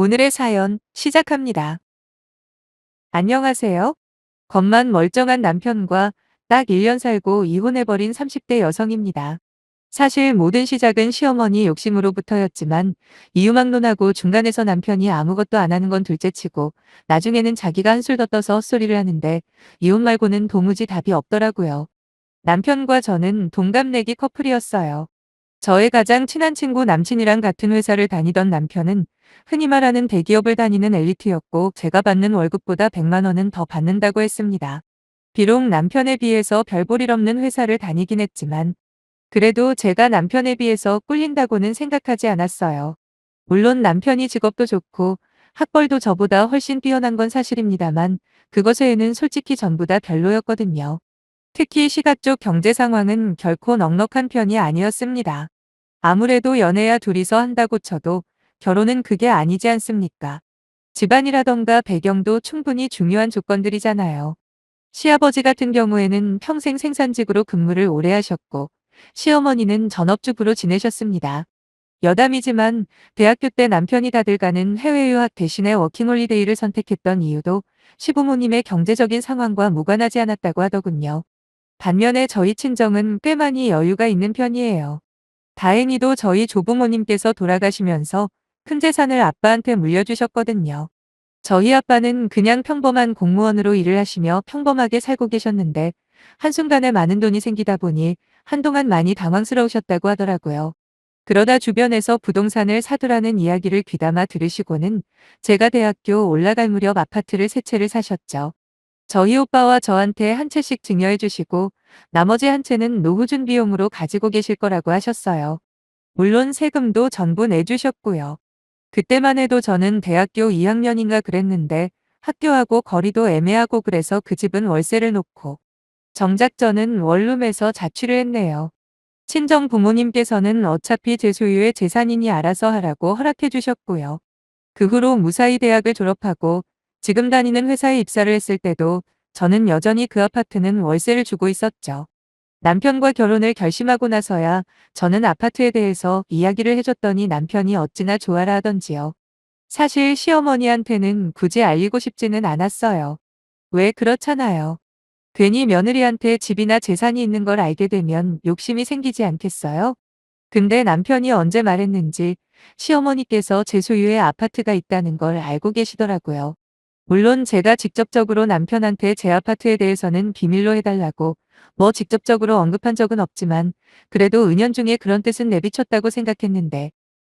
오늘의 사연 시작합니다. 안녕하세요. 겉만 멀쩡한 남편과 딱 1년 살고 이혼해버린 30대 여성입니다. 사실 모든 시작은 시어머니 욕심으로부터였지만 이유막론하고 중간에서 남편이 아무것도 안 하는 건 둘째치고 나중에는 자기가 한술 더 떠서 헛소리를 하는데 이혼 말고는 도무지 답이 없더라고요. 남편과 저는 동갑내기 커플이었어요. 저의 가장 친한 친구 남친이랑 같은 회사를 다니던 남편은 흔히 말하는 대기업을 다니는 엘리트였고 제가 받는 월급보다 100만 원은 더 받는다고 했습니다. 비록 남편에 비해서 별 볼 일 없는 회사를 다니긴 했지만 그래도 제가 남편에 비해서 꿀린다고는 생각하지 않았어요. 물론 남편이 직업도 좋고 학벌도 저보다 훨씬 뛰어난 건 사실입니다만 그것 외에는 솔직히 전부 다 별로였거든요. 특히 시가쪽 경제 상황은 결코 넉넉한 편이 아니었습니다. 아무래도 연애야 둘이서 한다고 쳐도 결혼은 그게 아니지 않습니까? 집안이라던가 배경도 충분히 중요한 조건들이잖아요. 시아버지 같은 경우에는 평생 생산직으로 근무를 오래 하셨고 시어머니는 전업주부로 지내셨습니다. 여담이지만 대학교 때 남편이 다들 가는 해외 유학 대신에 워킹홀리데이를 선택했던 이유도 시부모님의 경제적인 상황과 무관하지 않았다고 하더군요. 반면에 저희 친정은 꽤 많이 여유가 있는 편이에요. 다행히도 저희 조부모님께서 돌아가시면서 큰 재산을 아빠한테 물려주셨거든요. 저희 아빠는 그냥 평범한 공무원으로 일을 하시며 평범하게 살고 계셨는데 한순간에 많은 돈이 생기다 보니 한동안 많이 당황스러우셨다고 하더라고요. 그러다 주변에서 부동산을 사두라는 이야기를 귀담아 들으시고는 제가 대학교 올라갈 무렵 아파트를 세 채를 사셨죠. 저희 오빠와 저한테 한 채씩 증여해 주시고 나머지 한 채는 노후 준비용으로 가지고 계실 거라고 하셨어요. 물론 세금도 전부 내주셨고요. 그때만 해도 저는 대학교 2학년인가 그랬는데 학교하고 거리도 애매하고 그래서 그 집은 월세를 놓고 정작 저는 원룸에서 자취를 했네요. 친정 부모님께서는 어차피 제 소유의 재산이니 알아서 하라고 허락해 주셨고요. 그 후로 무사히 대학을 졸업하고 지금 다니는 회사에 입사를 했을 때도 저는 여전히 그 아파트는 월세를 주고 있었죠. 남편과 결혼을 결심하고 나서야 저는 아파트에 대해서 이야기를 해줬더니 남편이 어찌나 좋아라 하던지요. 사실 시어머니한테는 굳이 알리고 싶지는 않았어요. 왜 그렇잖아요. 괜히 며느리한테 집이나 재산이 있는 걸 알게 되면 욕심이 생기지 않겠어요? 근데 남편이 언제 말했는지 시어머니께서 제 소유의 아파트가 있다는 걸 알고 계시더라고요. 물론 제가 직접적으로 남편한테 제 아파트에 대해서는 비밀로 해달라고 뭐 직접적으로 언급한 적은 없지만 그래도 은연중에 그런 뜻은 내비쳤다고 생각했는데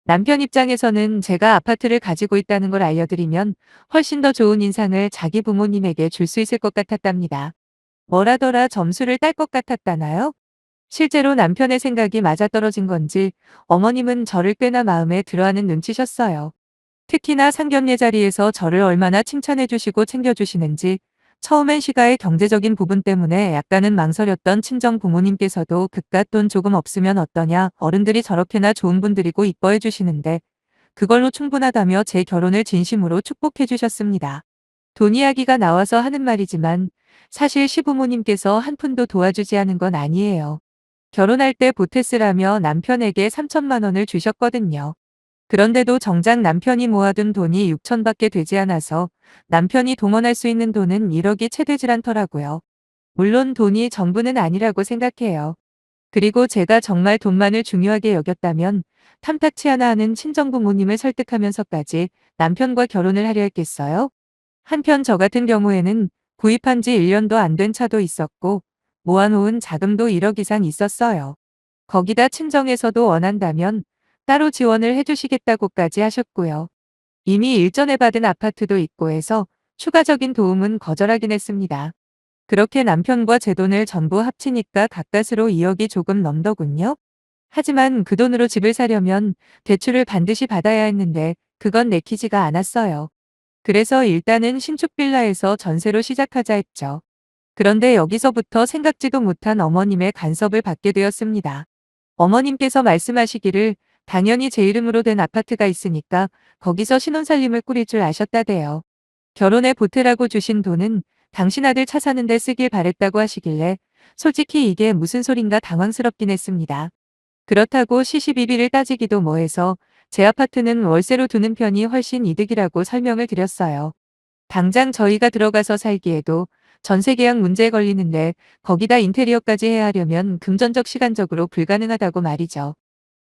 남편 입장에서는 제가 아파트를 가지고 있다는 걸 알려드리면 훨씬 더 좋은 인상을 자기 부모님에게 줄 수 있을 것 같았답니다. 뭐라더라 점수를 딸 것 같았다나요? 실제로 남편의 생각이 맞아떨어진 건지 어머님은 저를 꽤나 마음에 들어하는 눈치셨어요. 특히나 상견례 자리에서 저를 얼마나 칭찬해 주시고 챙겨주시는지 처음엔 시가의 경제적인 부분 때문에 약간은 망설였던 친정 부모님께서도 그깟 돈 조금 없으면 어떠냐 어른들이 저렇게나 좋은 분들이고 이뻐해 주시는데 그걸로 충분하다며 제 결혼을 진심으로 축복해 주셨습니다. 돈 이야기가 나와서 하는 말이지만 사실 시부모님께서 한 푼도 도와주지 않은 건 아니에요. 결혼할 때 보태쓰라며 남편에게 3천만 원을 주셨거든요. 그런데도 정작 남편이 모아둔 돈이 6천밖에 되지 않아서 남편이 동원할 수 있는 돈은 1억이 채 되질 않더라고요. 물론 돈이 전부는 아니라고 생각해요. 그리고 제가 정말 돈만을 중요하게 여겼다면 탐탁치 않아 하는 친정부모님을 설득하면서까지 남편과 결혼을 하려 했겠어요? 한편 저 같은 경우에는 구입한 지 1년도 안 된 차도 있었고 모아놓은 자금도 1억 이상 있었어요. 거기다 친정에서도 원한다면 따로 지원을 해주시겠다고까지 하셨고요. 이미 일전에 받은 아파트도 있고 해서 추가적인 도움은 거절하긴 했습니다. 그렇게 남편과 제 돈을 전부 합치니까 가까스로 2억이 조금 넘더군요. 하지만 그 돈으로 집을 사려면 대출을 반드시 받아야 했는데 그건 내키지가 않았어요. 그래서 일단은 신축 빌라에서 전세로 시작하자 했죠. 그런데 여기서부터 생각지도 못한 어머님의 간섭을 받게 되었습니다. 어머님께서 말씀하시기를 당연히 제 이름으로 된 아파트가 있으니까 거기서 신혼살림을 꾸릴 줄 아셨다대요. 결혼에 보태라고 주신 돈은 당신 아들 차 사는데 쓰길 바랬다고 하시길래 솔직히 이게 무슨 소린가 당황스럽긴 했습니다. 그렇다고 시시비비를 따지기도 뭐해서 제 아파트는 월세로 두는 편이 훨씬 이득이라고 설명을 드렸어요. 당장 저희가 들어가서 살기에도 전세 계약 문제에 걸리는데 거기다 인테리어까지 해야 하려면 금전적 시간적으로 불가능하다고 말이죠.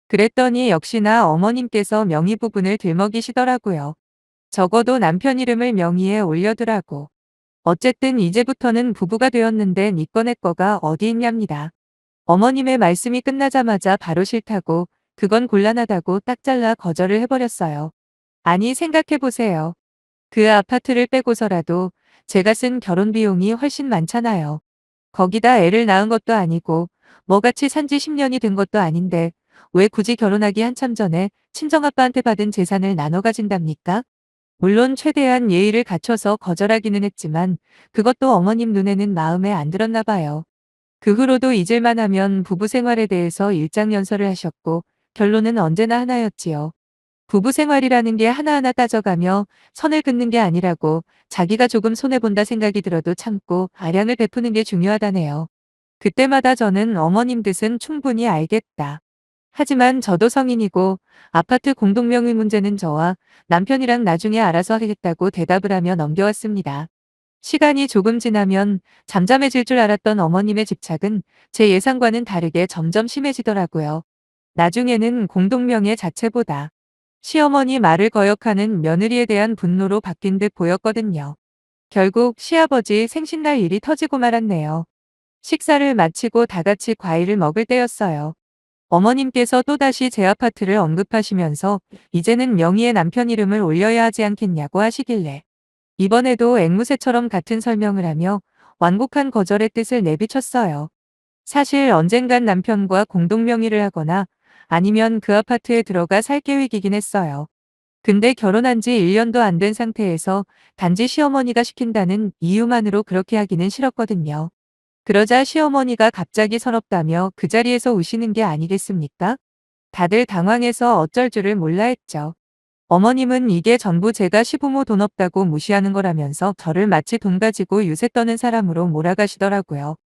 그랬더니 역시나 어머님께서 명의 부분을 들먹이시더라고요. 적어도 남편 이름을 명의에 올려두라고. 어쨌든 이제부터는 부부가 되었는데 니 꺼 내 거가 어디 있냐입니다. 어머님의 말씀이 끝나자마자 바로 싫다고, 그건 곤란하다고 딱 잘라 거절을 해버렸어요. 아니 생각해보세요. 그 아파트를 빼고서라도 제가 쓴 결혼 비용이 훨씬 많잖아요. 거기다 애를 낳은 것도 아니고 뭐 같이 산지 10년이 된 것도 아닌데 왜 굳이 결혼하기 한참 전에 친정아빠한테 받은 재산을 나눠 가진답니까? 물론 최대한 예의를 갖춰서 거절하기는 했지만 그것도 어머님 눈에는 마음에 안 들었나 봐요. 그 후로도 잊을만 하면 부부 생활에 대해서 일장연설을 하셨고 결론은 언제나 하나였지요. 부부 생활이라는 게 하나하나 따져가며 선을 긋는 게 아니라고, 자기가 조금 손해본다 생각이 들어도 참고 아량을 베푸는 게 중요하다네요. 그때마다 저는 어머님 뜻은 충분히 알겠다. 하지만 저도 성인이고 아파트 공동명의 문제는 저와 남편이랑 나중에 알아서 하겠다고 대답을 하며 넘겨왔습니다. 시간이 조금 지나면 잠잠해질 줄 알았던 어머님의 집착은 제 예상과는 다르게 점점 심해지더라고요. 나중에는 공동명예 자체보다 시어머니 말을 거역하는 며느리에 대한 분노로 바뀐 듯 보였거든요. 결국 시아버지 생신날 일이 터지고 말았네요. 식사를 마치고 다 같이 과일을 먹을 때였어요. 어머님께서 또다시 제 아파트를 언급하시면서 이제는 명의의 남편 이름을 올려야 하지 않겠냐고 하시길래 이번에도 앵무새처럼 같은 설명을 하며 완곡한 거절의 뜻을 내비쳤어요. 사실 언젠간 남편과 공동명의를 하거나 아니면 그 아파트에 들어가 살 계획이긴 했어요. 근데 결혼한 지 1년도 안 된 상태에서 단지 시어머니가 시킨다는 이유만으로 그렇게 하기는 싫었거든요. 그러자 시어머니가 갑자기 서럽다며 그 자리에서 우시는 게 아니겠습니까? 다들 당황해서 어쩔 줄을 몰라 했죠. 어머님은 이게 전부 제가 시부모 돈 없다고 무시하는 거라면서 저를 마치 돈 가지고 유세 떠는 사람으로 몰아가시더라고요.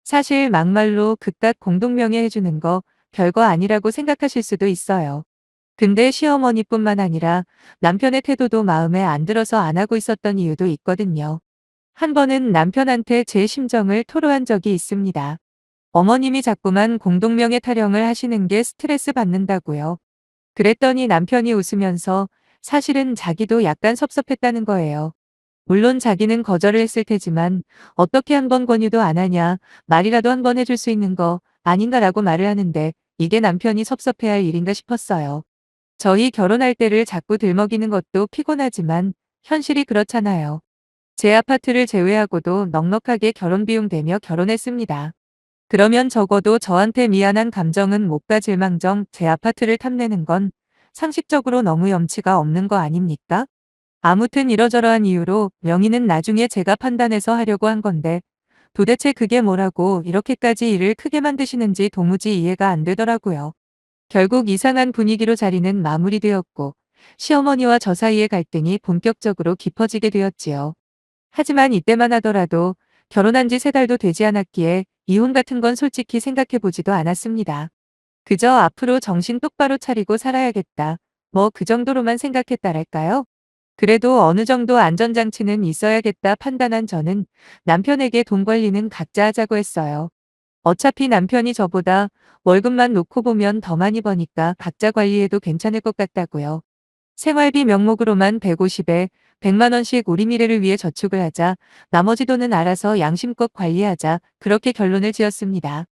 사실 막말로 그깟 공동명예 해주는 거 별거 아니라고 생각하실 수도 있어요. 근데 시어머니뿐만 아니라 남편의 태도도 마음에 안 들어서 안 하고 있었던 이유도 있거든요. 한 번은 남편한테 제 심정을 토로한 적이 있습니다. 어머님이 자꾸만 공동명예 타령을 하시는 게 스트레스 받는다고요. 그랬더니 남편이 웃으면서 사실은 자기도 약간 섭섭했다는 거예요. 물론 자기는 거절을 했을 테지만 어떻게 한 번 권유도 안 하냐, 말이라도 한 번 해줄 수 있는 거 아닌가라고 말을 하는데 이게 남편이 섭섭해할 일인가 싶었어요. 저희 결혼할 때를 자꾸 들먹이는 것도 피곤하지만 현실이 그렇잖아요. 제 아파트를 제외하고도 넉넉하게 결혼 비용 대며 결혼했습니다. 그러면 적어도 저한테 미안한 감정은 못 가질 망정 제 아파트를 탐내는 건 상식적으로 너무 염치가 없는 거 아닙니까? 아무튼 이러저러한 이유로 명의는 나중에 제가 판단해서 하려고 한 건데 도대체 그게 뭐라고 이렇게까지 일을 크게 만드시는지 도무지 이해가 안 되더라고요. 결국 이상한 분위기로 자리는 마무리되었고 시어머니와 저 사이의 갈등이 본격적으로 깊어지게 되었지요. 하지만 이때만 하더라도 결혼한 지 3달도 되지 않았기에 이혼 같은 건 솔직히 생각해 보지도 않았습니다. 그저 앞으로 정신 똑바로 차리고 살아야겠다. 뭐 그 정도로만 생각했다랄까요? 그래도 어느 정도 안전장치는 있어야겠다 판단한 저는 남편에게 돈 관리는 각자 하자고 했어요. 어차피 남편이 저보다 월급만 놓고 보면 더 많이 버니까 각자 관리해도 괜찮을 것 같다고요. 생활비 명목으로만 150에 100만 원씩 우리 미래를 위해 저축을 하자. 나머지 돈은 알아서 양심껏 관리하자. 그렇게 결론을 지었습니다.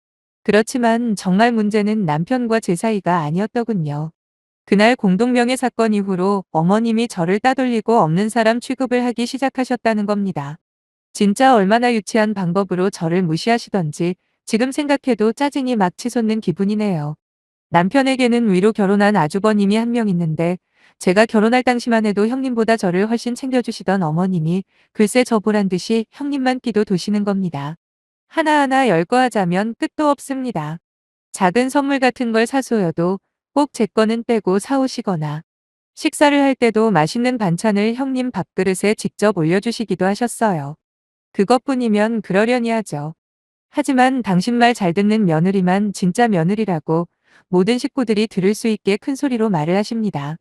그렇지만 정말 문제는 남편과 제 사이가 아니었더군요. 그날 공동명예 사건 이후로 어머님이 저를 따돌리고 없는 사람 취급을 하기 시작하셨다는 겁니다. 진짜 얼마나 유치한 방법으로 저를 무시하시던지 지금 생각해도 짜증이 막 치솟는 기분이네요. 남편에게는 위로 결혼한 아주버님이 한 명 있는데 제가 결혼할 당시만 해도 형님보다 저를 훨씬 챙겨주시던 어머님이 글쎄 저 보란 듯이 형님만 끼도 도시는 겁니다. 하나하나 열거하자면 끝도 없습니다. 작은 선물 같은 걸 사소여도 꼭 제 거는 빼고 사오시거나 식사를 할 때도 맛있는 반찬을 형님 밥그릇에 직접 올려주시기도 하셨어요. 그것뿐이면 그러려니 하죠. 하지만 당신 말 잘 듣는 며느리만 진짜 며느리라고 모든 식구들이 들을 수 있게 큰 소리로 말을 하십니다.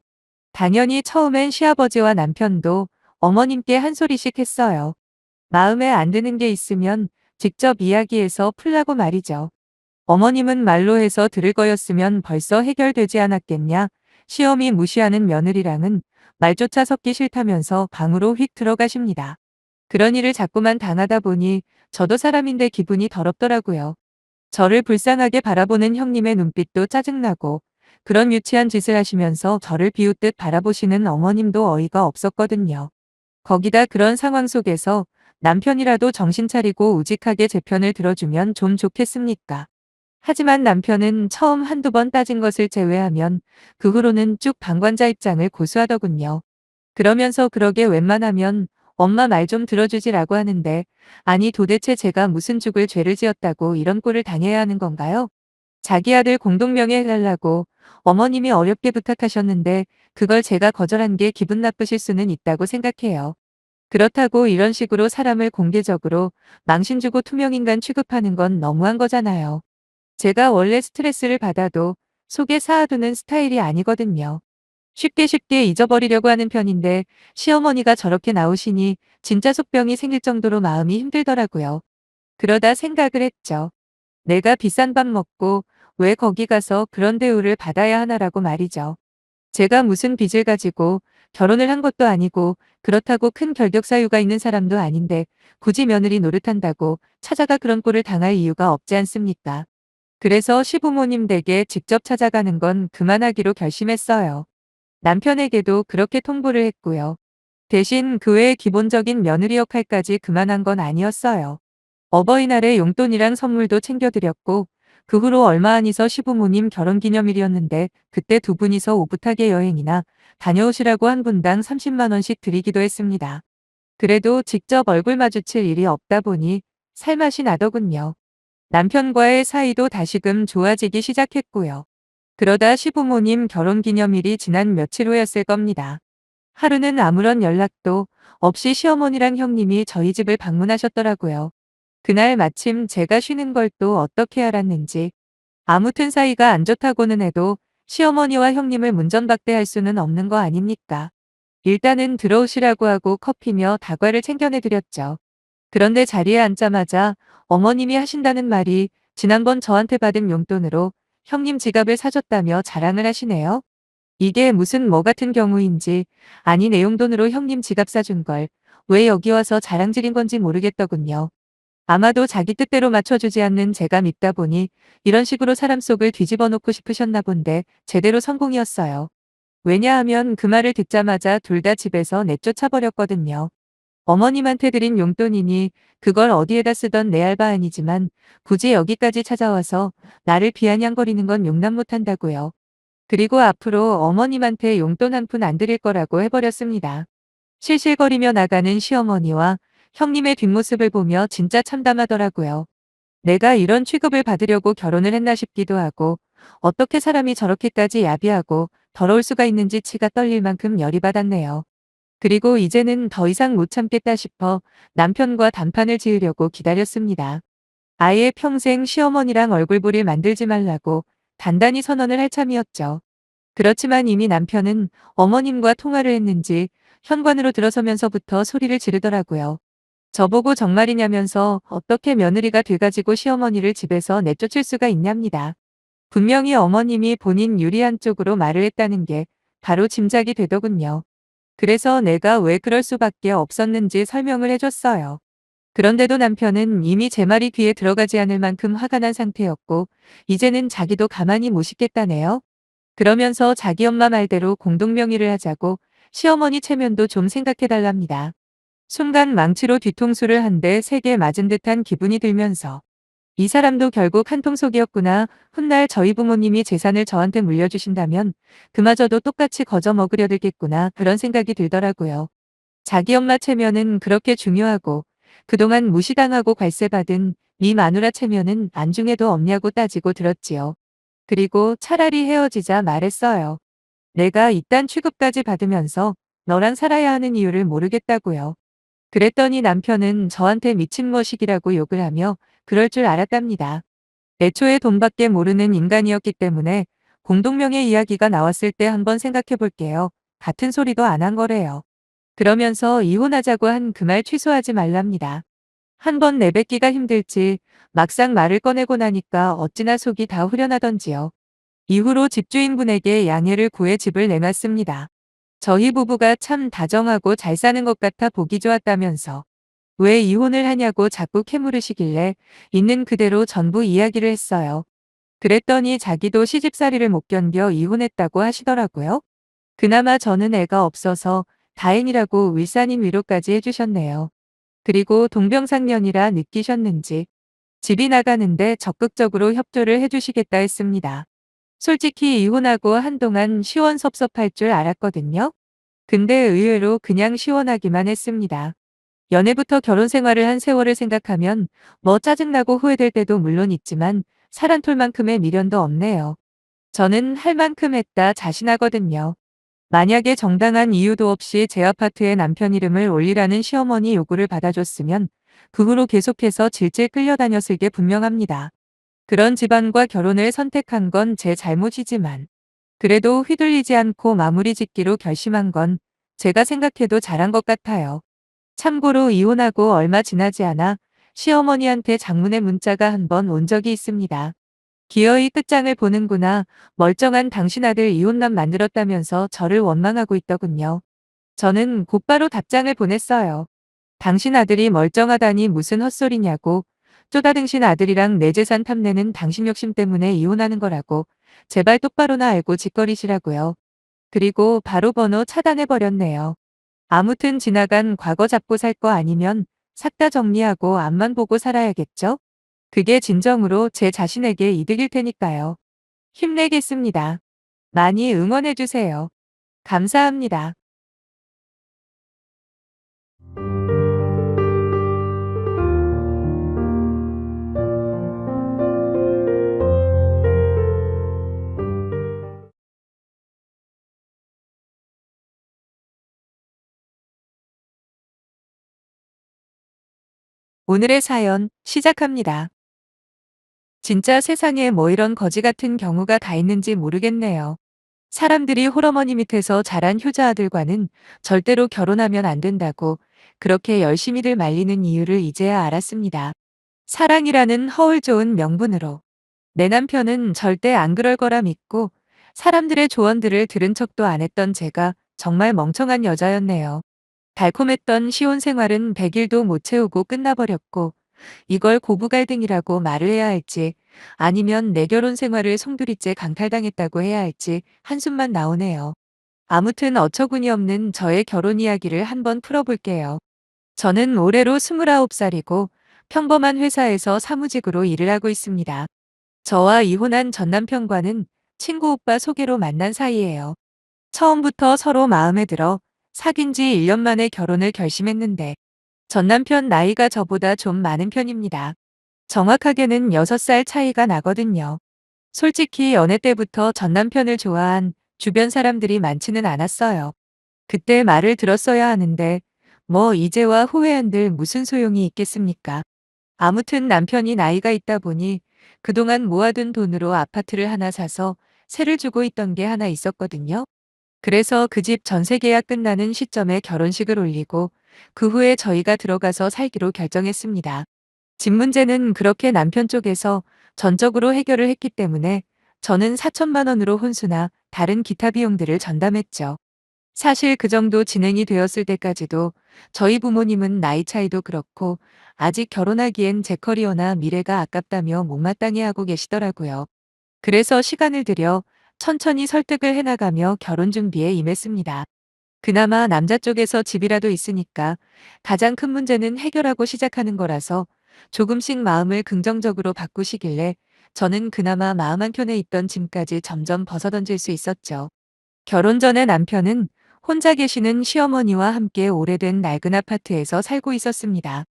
당연히 처음엔 시아버지와 남편도 어머님께 한 소리씩 했어요. 마음에 안 드는 게 있으면 직접 이야기해서 풀라고 말이죠. 어머님은 말로 해서 들을 거였으면 벌써 해결되지 않았겠냐. 시어미 무시하는 며느리랑은 말조차 섞기 싫다면서 방으로 휙 들어가십니다. 그런 일을 자꾸만 당하다 보니 저도 사람인데 기분이 더럽더라고요. 저를 불쌍하게 바라보는 형님의 눈빛도 짜증나고 그런 유치한 짓을 하시면서 저를 비웃듯 바라보시는 어머님도 어이가 없었거든요. 거기다 그런 상황 속에서 남편이라도 정신 차리고 우직하게 제 편을 들어주면 좀 좋겠습니까? 하지만 남편은 처음 한두 번 따진 것을 제외하면 그 후로는 쭉 방관자 입장을 고수하더군요. 그러면서 그러게 웬만하면 엄마 말 좀 들어주지라고 하는데 아니 도대체 제가 무슨 죽을 죄를 지었다고 이런 꼴을 당해야 하는 건가요? 자기 아들 공동명예 해달라고 어머님이 어렵게 부탁하셨는데 그걸 제가 거절한 게 기분 나쁘실 수는 있다고 생각해요. 그렇다고 이런 식으로 사람을 공개적으로 망신 주고 투명인간 취급하는 건 너무한 거잖아요. 제가 원래 스트레스를 받아도 속에 쌓아두는 스타일이 아니거든요. 쉽게 쉽게 잊어버리려고 하는 편인데 시어머니가 저렇게 나오시니 진짜 속병이 생길 정도로 마음이 힘들더라고요. 그러다 생각을 했죠. 내가 비싼 밥 먹고 왜 거기 가서 그런 대우를 받아야 하나라고 말이죠. 제가 무슨 빚을 가지고 결혼을 한 것도 아니고 그렇다고 큰 결격 사유가 있는 사람도 아닌데 굳이 며느리 노릇한다고 찾아가 그런 꼴을 당할 이유가 없지 않습니까? 그래서 시부모님 댁에 직접 찾아가는 건 그만하기로 결심했어요. 남편에게도 그렇게 통보를 했고요. 대신 그 외의 기본적인 며느리 역할까지 그만한 건 아니었어요. 어버이날에 용돈이랑 선물도 챙겨드렸고 그 후로 얼마 안 있어 시부모님 결혼기념일이었는데 그때 두 분이서 오붓하게 여행이나 다녀오시라고 한 분당 30만 원씩 드리기도 했습니다. 그래도 직접 얼굴 마주칠 일이 없다 보니 살맛이 나더군요. 남편과의 사이도 다시금 좋아지기 시작했고요. 그러다 시부모님 결혼기념일이 지난 며칠 후였을 겁니다. 하루는 아무런 연락도 없이 시어머니랑 형님이 저희 집을 방문하셨더라고요. 그날 마침 제가 쉬는 걸 또 어떻게 알았는지. 아무튼 사이가 안 좋다고는 해도 시어머니와 형님을 문전박대할 수는 없는 거 아닙니까? 일단은 들어오시라고 하고 커피며 다과를 챙겨내드렸죠. 그런데 자리에 앉자마자 어머님이 하신다는 말이 지난번 저한테 받은 용돈으로 형님 지갑을 사줬다며 자랑을 하시네요. 이게 무슨 뭐 같은 경우인지 아니 내 용돈으로 형님 지갑 사준 걸 왜 여기 와서 자랑질인 건지 모르겠더군요. 아마도 자기 뜻대로 맞춰주지 않는 제가 밉다 보니 이런 식으로 사람 속을 뒤집어 놓고 싶으셨나 본데 제대로 성공이었어요. 왜냐하면 그 말을 듣자마자 둘 다 집에서 내쫓아 버렸거든요. 어머님한테 드린 용돈이니 그걸 어디에다 쓰던 내 알바 아니지만 굳이 여기까지 찾아와서 나를 비아냥거리는 건 용납 못한다고요. 그리고 앞으로 어머님한테 용돈 한 푼 안 드릴 거라고 해버렸습니다. 실실거리며 나가는 시어머니와 형님의 뒷모습을 보며 진짜 참담하더라고요. 내가 이런 취급을 받으려고 결혼을 했나 싶기도 하고 어떻게 사람이 저렇게까지 야비하고 더러울 수가 있는지 치가 떨릴 만큼 열이 받았네요. 그리고 이제는 더 이상 못 참겠다 싶어 남편과 단판을 지으려고 기다렸습니다. 아예 평생 시어머니랑 얼굴보를 만들지 말라고 단단히 선언을 할 참이었죠. 그렇지만 이미 남편은 어머님과 통화를 했는지 현관으로 들어서면서부터 소리를 지르더라고요. 저보고 정말이냐면서 어떻게 며느리가 돼가지고 시어머니를 집에서 내쫓을 수가 있냐입니다. 분명히 어머님이 본인 유리한 쪽으로 말을 했다는 게 바로 짐작이 되더군요. 그래서 내가 왜 그럴 수밖에 없었는지 설명을 해줬어요. 그런데도 남편은 이미 제 말이 귀에 들어가지 않을 만큼 화가 난 상태였고 이제는 자기도 가만히 못 있겠다네요. 그러면서 자기 엄마 말대로 공동명의를 하자고 시어머니 체면도 좀 생각해달랍니다. 순간 망치로 뒤통수를 한 대 세게 맞은 듯한 기분이 들면서 이 사람도 결국 한통속이었구나. 훗날 저희 부모님이 재산을 저한테 물려주신다면 그마저도 똑같이 거저 먹으려 들겠구나. 그런 생각이 들더라고요. 자기 엄마 체면은 그렇게 중요하고 그동안 무시당하고 괄세받은 미 마누라 체면은 안중에도 없냐고 따지고 들었지요. 그리고 차라리 헤어지자 말했어요. 내가 이딴 취급까지 받으면서 너랑 살아야 하는 이유를 모르겠다고요. 그랬더니 남편은 저한테 미친 머시기라고 욕을 하며 그럴 줄 알았답니다. 애초에 돈밖에 모르는 인간이었기 때문에 공동명의 이야기가 나왔을 때 한번 생각해 볼게요. 같은 소리도 안 한 거래요. 그러면서 이혼하자고 한 그 말 취소하지 말랍니다. 한 번 내뱉기가 힘들지 막상 말을 꺼내고 나니까 어찌나 속이 다 후련하던지요. 이후로 집주인분에게 양해를 구해 집을 내놨습니다. 저희 부부가 참 다정하고 잘 사는 것 같아 보기 좋았다면서 왜 이혼을 하냐고 자꾸 캐물으시길래 있는 그대로 전부 이야기를 했어요. 그랬더니 자기도 시집살이를 못 견뎌 이혼했다고 하시더라고요. 그나마 저는 애가 없어서 다행이라고 wil사님 위로까지 해주셨네요. 그리고 동병상련이라 느끼셨는지 집이 나가는데 적극적으로 협조를 해주시겠다 했습니다. 솔직히 이혼하고 한동안 시원섭섭할 줄 알았거든요. 근데 의외로 그냥 시원하기만 했습니다. 연애부터 결혼 생활을 한 세월을 생각하면 뭐 짜증나고 후회될 때도 물론 있지만 살한톨만큼의 미련도 없네요. 저는 할 만큼 했다 자신하거든요. 만약에 정당한 이유도 없이 제 아파트에 남편 이름을 올리라는 시어머니 요구를 받아줬으면 그 후로 계속해서 질질 끌려다녔을 게 분명합니다. 그런 집안과 결혼을 선택한 건 제 잘못이지만 그래도 휘둘리지 않고 마무리 짓기로 결심한 건 제가 생각해도 잘한 것 같아요. 참고로 이혼하고 얼마 지나지 않아 시어머니한테 장문의 문자가 한 번 온 적이 있습니다. 기어이 끝장을 보는구나. 멀쩡한 당신 아들 이혼남 만들었다면서 저를 원망하고 있더군요. 저는 곧바로 답장을 보냈어요. 당신 아들이 멀쩡하다니 무슨 헛소리냐고. 쪼다등신 아들이랑 내 재산 탐내는 당신 욕심 때문에 이혼하는 거라고. 제발 똑바로나 알고 짓거리시라고요. 그리고 바로 번호 차단해버렸네요. 아무튼 지나간 과거 잡고 살 거 아니면 싹 다 정리하고 앞만 보고 살아야겠죠? 그게 진정으로 제 자신에게 이득일 테니까요. 힘내겠습니다. 많이 응원해주세요. 감사합니다. 오늘의 사연 시작합니다. 진짜 세상에 뭐 이런 거지 같은 경우가 다 있는지 모르겠네요. 사람들이 홀어머니 밑에서 자란 효자 아들과는 절대로 결혼하면 안 된다고 그렇게 열심히들 말리는 이유를 이제야 알았습니다. 사랑이라는 허울 좋은 명분으로. 내 남편은 절대 안 그럴 거라 믿고 사람들의 조언들을 들은 척도 안 했던 제가 정말 멍청한 여자였네요. 달콤했던 시혼 생활은 100일도 못 채우고 끝나버렸고 이걸 고부갈등이라고 말을 해야 할지 아니면 내 결혼 생활을 송두리째 강탈당했다고 해야 할지 한숨만 나오네요. 아무튼 어처구니 없는 저의 결혼 이야기를 한번 풀어볼게요. 저는 올해로 29살이고 평범한 회사에서 사무직으로 일을 하고 있습니다. 저와 이혼한 전 남편과는 친구 오빠 소개로 만난 사이예요. 처음부터 서로 마음에 들어 사귄 지 1년 만에 결혼을 결심했는데 전 남편 나이가 저보다 좀 많은 편입니다. 정확하게는 6살 차이가 나거든요. 솔직히 연애 때부터 전 남편을 좋아한 주변 사람들이 많지는 않았어요. 그때 말을 들었어야 하는데 뭐 이제와 후회한들 무슨 소용이 있겠습니까? 아무튼 남편이 나이가 있다 보니 그동안 모아둔 돈으로 아파트를 하나 사서 세를 주고 있던 게 하나 있었거든요. 그래서 그 집 전세 계약 끝나는 시점에 결혼식을 올리고 그 후에 저희가 들어가서 살기로 결정했습니다. 집 문제는 그렇게 남편 쪽에서 전적으로 해결을 했기 때문에 저는 4천만 원으로 혼수나 다른 기타 비용들을 전담했죠. 사실 그 정도 진행이 되었을 때까지도 저희 부모님은 나이 차이도 그렇고 아직 결혼하기엔 제 커리어나 미래가 아깝다며 못마땅해 하고 계시더라고요. 그래서 시간을 들여 천천히 설득을 해나가며 결혼 준비에 임했습니다. 그나마 남자 쪽에서 집이라도 있으니까 가장 큰 문제는 해결하고 시작하는 거라서 조금씩 마음을 긍정적으로 바꾸시길래 저는 그나마 마음 한켠에 있던 짐까지 점점 벗어던질 수 있었죠. 결혼 전에 남편은 혼자 계시는 시어머니와 함께 오래된 낡은 아파트에서 살고 있었습니다.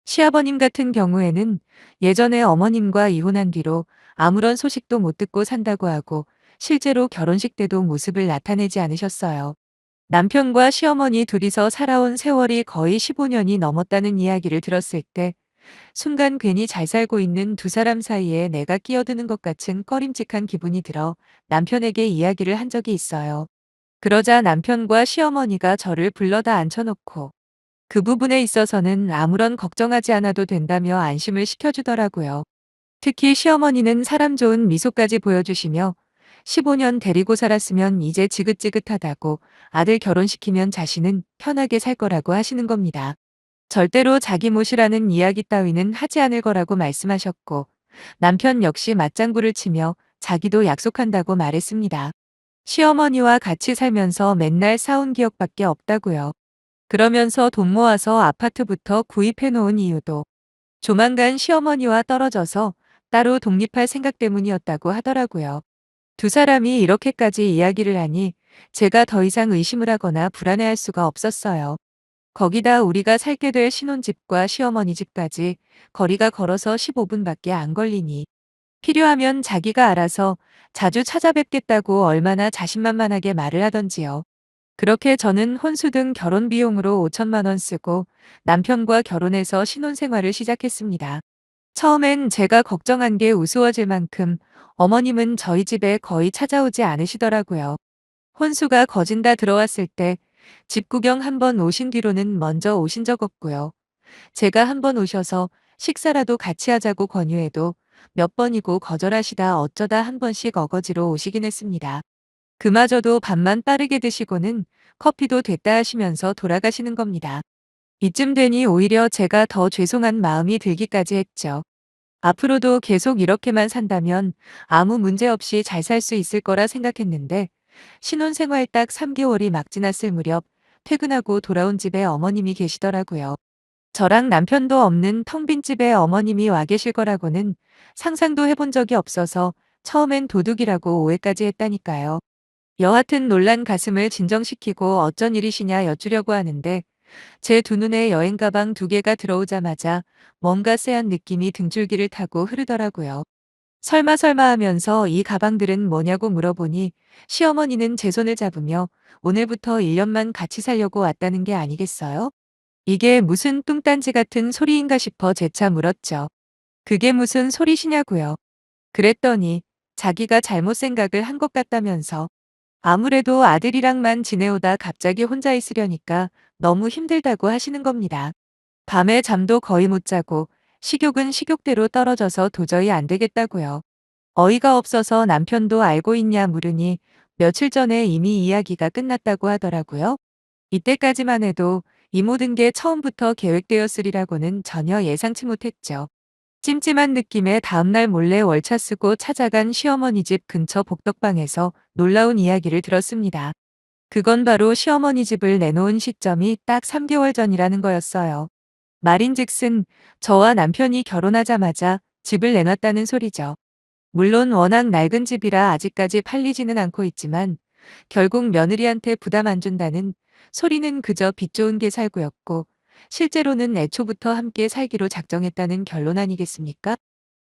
시아버님 같은 경우에는 예전에 어머님과 이혼한 뒤로 아무런 소식도 못 듣고 산다고 하고 실제로 결혼식 때도 모습을 나타내지 않으셨어요. 남편과 시어머니 둘이서 살아온 세월이 거의 15년이 넘었다는 이야기를 들었을 때 순간 괜히 잘 살고 있는 두 사람 사이에 내가 끼어드는 것 같은 꺼림칙한 기분이 들어 남편에게 이야기를 한 적이 있어요. 그러자 남편과 시어머니가 저를 불러다 앉혀놓고 그 부분에 있어서는 아무런 걱정하지 않아도 된다며 안심을 시켜주더라고요. 특히 시어머니는 사람 좋은 미소까지 보여주시며 15년 데리고 살았으면 이제 지긋지긋하다고 아들 결혼시키면 자신은 편하게 살 거라고 하시는 겁니다. 절대로 자기 몫이라는 이야기 따위는 하지 않을 거라고 말씀하셨고 남편 역시 맞장구를 치며 자기도 약속한다고 말했습니다. 시어머니와 같이 살면서 맨날 싸운 기억밖에 없다고요. 그러면서 돈 모아서 아파트부터 구입해 놓은 이유도 조만간 시어머니와 떨어져서 따로 독립할 생각 때문이었다고 하더라고요. 두 사람이 이렇게까지 이야기를 하니 제가 더 이상 의심을 하거나 불안해할 수가 없었어요. 거기다 우리가 살게 될 신혼집과 시어머니 집까지 거리가 걸어서 15분밖에 안 걸리니 필요하면 자기가 알아서 자주 찾아뵙겠다고 얼마나 자신만만하게 말을 하던지요. 그렇게 저는 혼수 등 결혼 비용으로 5천만 원 쓰고 남편과 결혼해서 신혼생활을 시작했습니다. 처음엔 제가 걱정한 게 우스워질 만큼 어머님은 저희 집에 거의 찾아오지 않으시더라고요. 혼수가 거진다 들어왔을 때 집 구경 한번 오신 뒤로는 먼저 오신 적 없고요. 제가 한번 오셔서 식사라도 같이 하자고 권유해도 몇 번이고 거절하시다 어쩌다 한 번씩 어거지로 오시긴 했습니다. 그마저도 밥만 빠르게 드시고는 커피도 됐다 하시면서 돌아가시는 겁니다. 이쯤 되니 오히려 제가 더 죄송한 마음이 들기까지 했죠. 앞으로도 계속 이렇게만 산다면 아무 문제 없이 잘 살 수 있을 거라 생각했는데 신혼생활 딱 3개월이 막 지났을 무렵 퇴근하고 돌아온 집에 어머님이 계시더라고요. 저랑 남편도 없는 텅 빈 집에 어머님이 와 계실 거라고는 상상도 해본 적이 없어서 처음엔 도둑이라고 오해까지 했다니까요. 여하튼 놀란 가슴을 진정시키고 어쩐 일이시냐 여쭈려고 하는데 제 두 눈에 여행 가방 두 개가 들어오자마자 뭔가 쎄한 느낌이 등줄기를 타고 흐르더라고요. 설마 하면서 이 가방들은 뭐냐고 물어보니 시어머니는 제 손을 잡으며 오늘부터 1년만 같이 살려고 왔다는 게 아니겠어요? 이게 무슨 뚱딴지 같은 소리인가 싶어 재차 물었죠. 그게 무슨 소리시냐고요. 그랬더니 자기가 잘못 생각을 한 것 같다면서 아무래도 아들이랑만 지내오다 갑자기 혼자 있으려니까 너무 힘들다고 하시는 겁니다. 밤에 잠도 거의 못 자고 식욕은 식욕대로 떨어져서 도저히 안 되겠다고요. 어이가 없어서 남편도 알고 있냐 물으니 며칠 전에 이미 이야기가 끝났다고 하더라고요. 이때까지만 해도 이 모든 게 처음부터 계획되었으리라고는 전혀 예상치 못했죠. 찜찜한 느낌에 다음날 몰래 월차 쓰고 찾아간 시어머니 집 근처 복덕방에서 놀라운 이야기를 들었습니다. 그건 바로 시어머니 집을 내놓은 시점이 딱 3개월 전이라는 거였어요. 말인즉슨 저와 남편이 결혼하자마자 집을 내놨다는 소리죠. 물론 워낙 낡은 집이라 아직까지 팔리지는 않고 있지만 결국 며느리한테 부담 안 준다는 소리는 그저 빚 좋은 게 살구였고 실제로는 애초부터 함께 살기로 작정했다는 결론 아니겠습니까?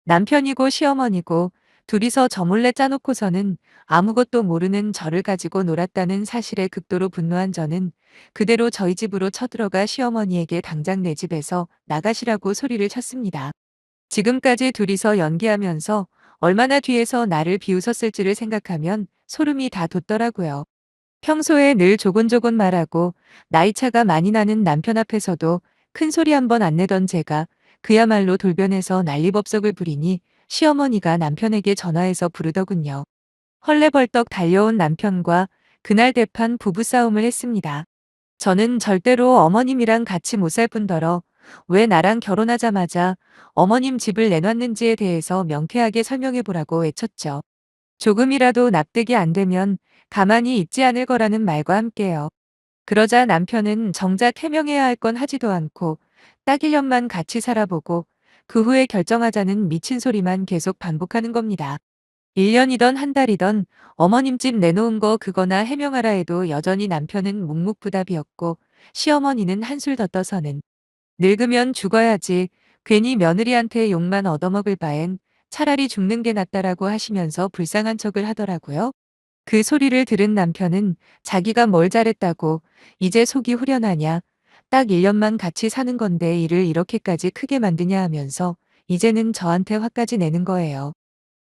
남편이고 시어머니고 둘이서 저 몰래 짜놓고서는 아무것도 모르는 저를 가지고 놀았다는 사실에 극도로 분노한 저는 그대로 저희 집으로 쳐들어가 시어머니에게 당장 내 집에서 나가시라고 소리를 쳤습니다. 지금까지 둘이서 연기하면서 얼마나 뒤에서 나를 비웃었을지를 생각하면 소름이 다 돋더라고요. 평소에 늘 조곤조곤 말하고 나이차가 많이 나는 남편 앞에서도 큰 소리 한 번 안 내던 제가 그야말로 돌변해서 난리법석을 부리니 시어머니가 남편에게 전화해서 부르더군요. 헐레벌떡 달려온 남편과 그날 대판 부부싸움을 했습니다. 저는 절대로 어머님이랑 같이 못 살 뿐더러 왜 나랑 결혼하자마자 어머님 집을 내놨는지에 대해서 명쾌하게 설명해 보라고 외쳤죠. 조금이라도 납득이 안 되면 가만히 있지 않을 거라는 말과 함께요. 그러자 남편은 정작 해명해야 할 건 하지도 않고 딱 1년만 같이 살아보고 그 후에 결정하자는 미친 소리만 계속 반복하는 겁니다. 1년이던 한 달이던 어머님 집 내놓은 거 그거나 해명하라 해도 여전히 남편은 묵묵부답이었고 시어머니는 한술 더 떠서는 늙으면 죽어야지 괜히 며느리한테 욕만 얻어먹을 바엔 차라리 죽는 게 낫다라고 하시면서 불쌍한 척을 하더라고요. 그 소리를 들은 남편은 자기가 뭘 잘했다고 이제 속이 후련하냐 딱 1년만 같이 사는 건데 일을 이렇게까지 크게 만드냐 하면서 이제는 저한테 화까지 내는 거예요.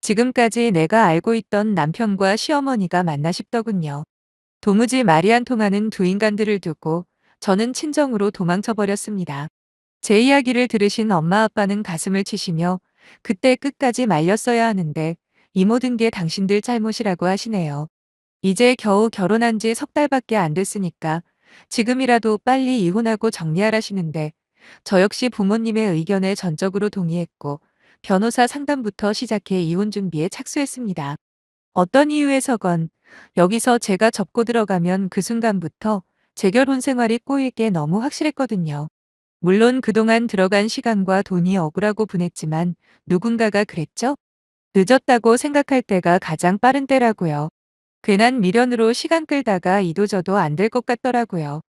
지금까지 내가 알고 있던 남편과 시어머니가 맞나 싶더군요. 도무지 말이 안 통하는 두 인간들을 두고 저는 친정으로 도망쳐 버렸습니다. 제 이야기를 들으신 엄마 아빠는 가슴을 치시며 그때 끝까지 말렸어야 하는데 이 모든 게 당신들 잘못이라고 하시네요. 이제 겨우 결혼한 지 석 달밖에 안 됐으니까 지금이라도 빨리 이혼하고 정리하라시는데 저 역시 부모님의 의견에 전적으로 동의했고 변호사 상담부터 시작해 이혼 준비에 착수했습니다. 어떤 이유에서건 여기서 제가 접고 들어가면 그 순간부터 재결혼 생활이 꼬일 게 너무 확실했거든요. 물론 그동안 들어간 시간과 돈이 억울하고 분했지만 누군가가 그랬죠? 늦었다고 생각할 때가 가장 빠른 때라고요. 괜한 미련으로 시간 끌다가 이도저도 안 될 것 같더라고요.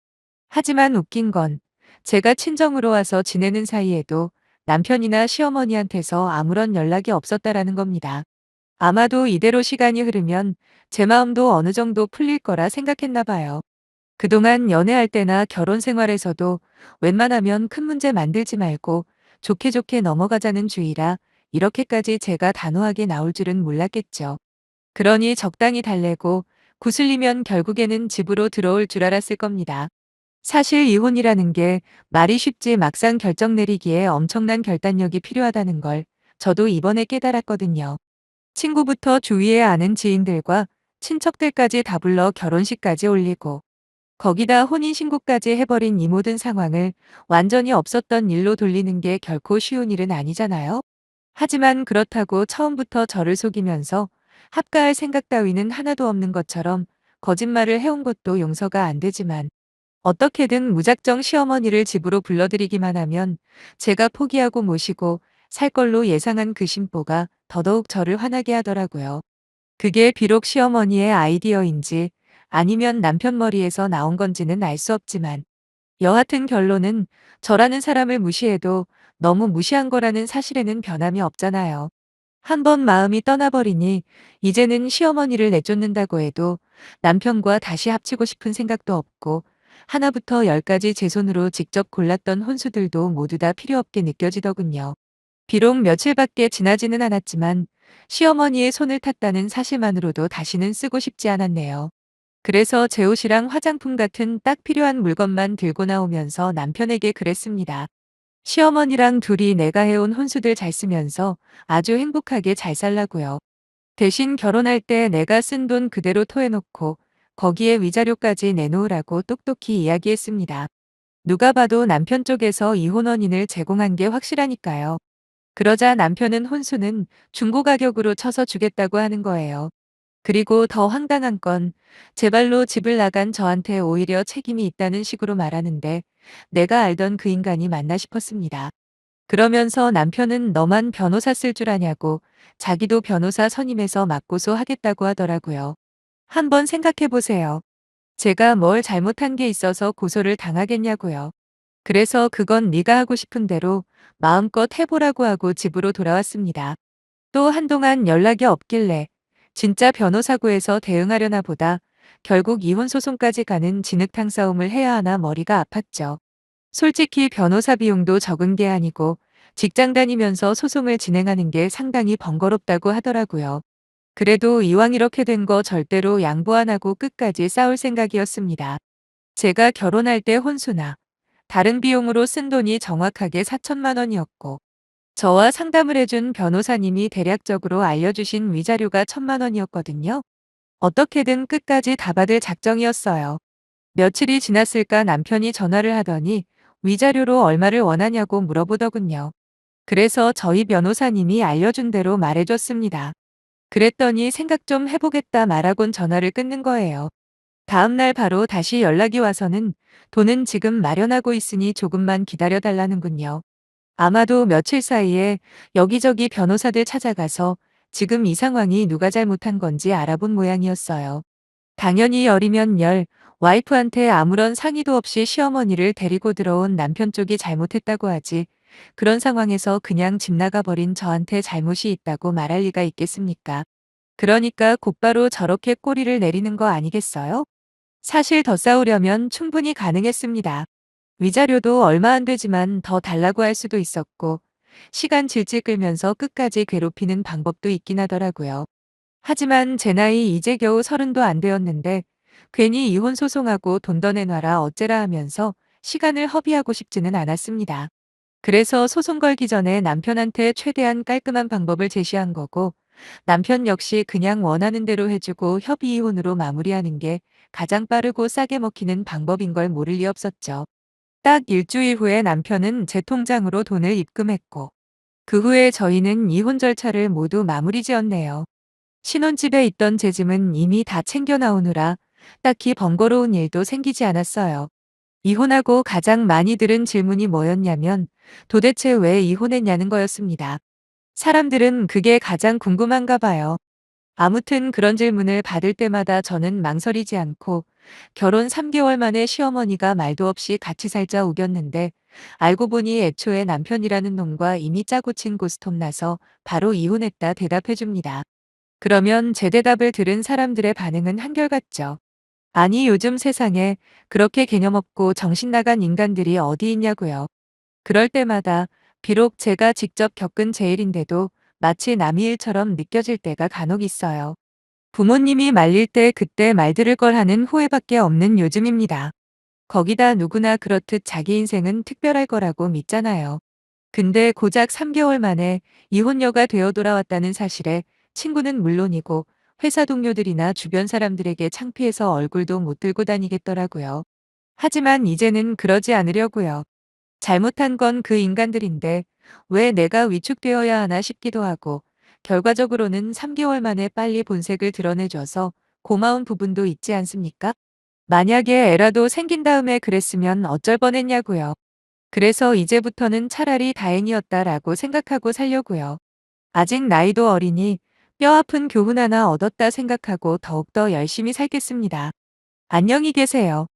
하지만 웃긴 건 제가 친정으로 와서 지내는 사이에도 남편이나 시어머니한테서 아무런 연락이 없었다라는 겁니다. 아마도 이대로 시간이 흐르면 제 마음도 어느 정도 풀릴 거라 생각했나 봐요. 그동안 연애할 때나 결혼 생활에서도 웬만하면 큰 문제 만들지 말고 좋게 좋게 넘어가자는 주의라 이렇게까지 제가 단호하게 나올 줄은 몰랐겠죠. 그러니 적당히 달래고 구슬리면 결국에는 집으로 들어올 줄 알았을 겁니다. 사실 이혼이라는 게 말이 쉽지 막상 결정 내리기에 엄청난 결단력이 필요하다는 걸 저도 이번에 깨달았거든요. 친구부터 주위에 아는 지인들과 친척들까지 다 불러 결혼식까지 올리고 거기다 혼인신고까지 해버린 이 모든 상황을 완전히 없었던 일로 돌리는 게 결코 쉬운 일은 아니잖아요. 하지만 그렇다고 처음부터 저를 속이면서 합가할 생각 따위는 하나도 없는 것처럼 거짓말을 해온 것도 용서가 안 되지만 어떻게든 무작정 시어머니를 집으로 불러들이기만 하면 제가 포기하고 모시고 살 걸로 예상한 그 심보가 더더욱 저를 화나게 하더라고요. 그게 비록 시어머니의 아이디어인지 아니면 남편 머리에서 나온 건지는 알 수 없지만 여하튼 결론은 저라는 사람을 무시해도 너무 무시한 거라는 사실에는 변함이 없잖아요. 한번 마음이 떠나버리니 이제는 시어머니를 내쫓는다고 해도 남편과 다시 합치고 싶은 생각도 없고 하나부터 열까지 제 손으로 직접 골랐던 혼수들도 모두 다 필요 없게 느껴지더군요. 비록 며칠밖에 지나지는 않았지만 시어머니의 손을 탔다는 사실만으로도 다시는 쓰고 싶지 않았네요. 그래서 제 옷이랑 화장품 같은 딱 필요한 물건만 들고 나오면서 남편에게 그랬습니다. 시어머니랑 둘이 내가 해온 혼수들 잘 쓰면서 아주 행복하게 잘 살라고요. 대신 결혼할 때 내가 쓴 돈 그대로 토해놓고 거기에 위자료까지 내놓으라고 똑똑히 이야기했습니다. 누가 봐도 남편 쪽에서 이혼 원인을 제공한 게 확실하니까요. 그러자 남편은 혼수는 중고 가격으로 쳐서 주겠다고 하는 거예요. 그리고 더 황당한 건 제 발로 집을 나간 저한테 오히려 책임이 있다는 식으로 말하는데 내가 알던 그 인간이 맞나 싶었습니다. 그러면서 남편은 너만 변호사 쓸 줄 아냐고 자기도 변호사 선임해서 맞고소 하겠다고 하더라고요. 한번 생각해 보세요. 제가 뭘 잘못한 게 있어서 고소를 당하겠냐고요. 그래서 그건 네가 하고 싶은 대로 마음껏 해보라고 하고 집으로 돌아왔습니다. 또 한동안 연락이 없길래 진짜 변호사 구해서 대응하려나 보다 결국 이혼 소송까지 가는 진흙탕 싸움을 해야 하나 머리가 아팠죠. 솔직히 변호사 비용도 적은 게 아니고 직장 다니면서 소송을 진행하는 게 상당히 번거롭다고 하더라고요. 그래도 이왕 이렇게 된 거 절대로 양보 안 하고 끝까지 싸울 생각이었습니다. 제가 결혼할 때 혼수나 다른 비용으로 쓴 돈이 정확하게 4천만 원이었고 저와 상담을 해준 변호사님이 대략적으로 알려주신 위자료가 1천만 원이었거든요. 어떻게든 끝까지 다 받을 작정이었어요. 며칠이 지났을까 남편이 전화를 하더니 위자료로 얼마를 원하냐고 물어보더군요. 그래서 저희 변호사님이 알려준 대로 말해줬습니다. 그랬더니 생각 좀 해보겠다 말하곤 전화를 끊는 거예요. 다음날 바로 다시 연락이 와서는 돈은 지금 마련하고 있으니 조금만 기다려달라는군요. 아마도 며칠 사이에 여기저기 변호사들 찾아가서 지금 이 상황이 누가 잘못한 건지 알아본 모양이었어요. 당연히 열이면 열, 와이프한테 아무런 상의도 없이 시어머니를 데리고 들어온 남편 쪽이 잘못했다고 하지. 그런 상황에서 그냥 집 나가버린 저한테 잘못이 있다고 말할 리가 있겠습니까? 그러니까 곧바로 저렇게 꼬리를 내리는 거 아니겠어요? 사실 더 싸우려면 충분히 가능했습니다. 위자료도 얼마 안 되지만 더 달라고 할 수도 있었고, 시간 질질 끌면서 끝까지 괴롭히는 방법도 있긴 하더라고요. 하지만 제 나이 이제 겨우 30도 안 되었는데 괜히 이혼 소송하고 돈 더 내놔라 어째라 하면서 시간을 허비하고 싶지는 않았습니다. 그래서 소송 걸기 전에 남편한테 최대한 깔끔한 방법을 제시한 거고, 남편 역시 그냥 원하는 대로 해주고 협의 이혼으로 마무리하는 게 가장 빠르고 싸게 먹히는 방법인 걸 모를 리 없었죠. 딱 일주일 후에 남편은 제 통장으로 돈을 입금했고, 그 후에 저희는 이혼 절차를 모두 마무리 지었네요. 신혼집에 있던 제 짐은 이미 다 챙겨 나오느라 딱히 번거로운 일도 생기지 않았어요. 이혼하고 가장 많이 들은 질문이 뭐였냐면 도대체 왜 이혼했냐는 거였습니다. 사람들은 그게 가장 궁금한가 봐요. 아무튼 그런 질문을 받을 때마다 저는 망설이지 않고 결혼 3개월 만에 시어머니가 말도 없이 같이 살자 우겼는데 알고 보니 애초에 남편이라는 놈과 이미 짜고 친 고스톱 나서 바로 이혼했다 대답해 줍니다. 그러면 제 대답을 들은 사람들의 반응은 한결같죠. 아니 요즘 세상에 그렇게 개념 없고 정신 나간 인간들이 어디 있냐고요. 그럴 때마다 비록 제가 직접 겪은 제 일인데도 마치 남의 일처럼 느껴질 때가 간혹 있어요. 부모님이 말릴 때 그때 말 들을 걸 하는 후회밖에 없는 요즘입니다. 거기다 누구나 그렇듯 자기 인생은 특별할 거라고 믿잖아요. 근데 고작 3개월 만에 이혼녀가 되어 돌아왔다는 사실에 친구는 물론이고 회사 동료들이나 주변 사람들에게 창피해서 얼굴도 못 들고 다니겠더라고요. 하지만 이제는 그러지 않으려고요. 잘못한 건 그 인간들인데 왜 내가 위축되어야 하나 싶기도 하고, 결과적으로는 3개월 만에 빨리 본색을 드러내줘서 고마운 부분도 있지 않습니까? 만약에 애라도 생긴 다음에 그랬으면 어쩔 뻔했냐고요. 그래서 이제부터는 차라리 다행이었다라고 생각하고 살려고요. 아직 나이도 어리니 뼈아픈 교훈 하나 얻었다 생각하고 더욱더 열심히 살겠습니다. 안녕히 계세요.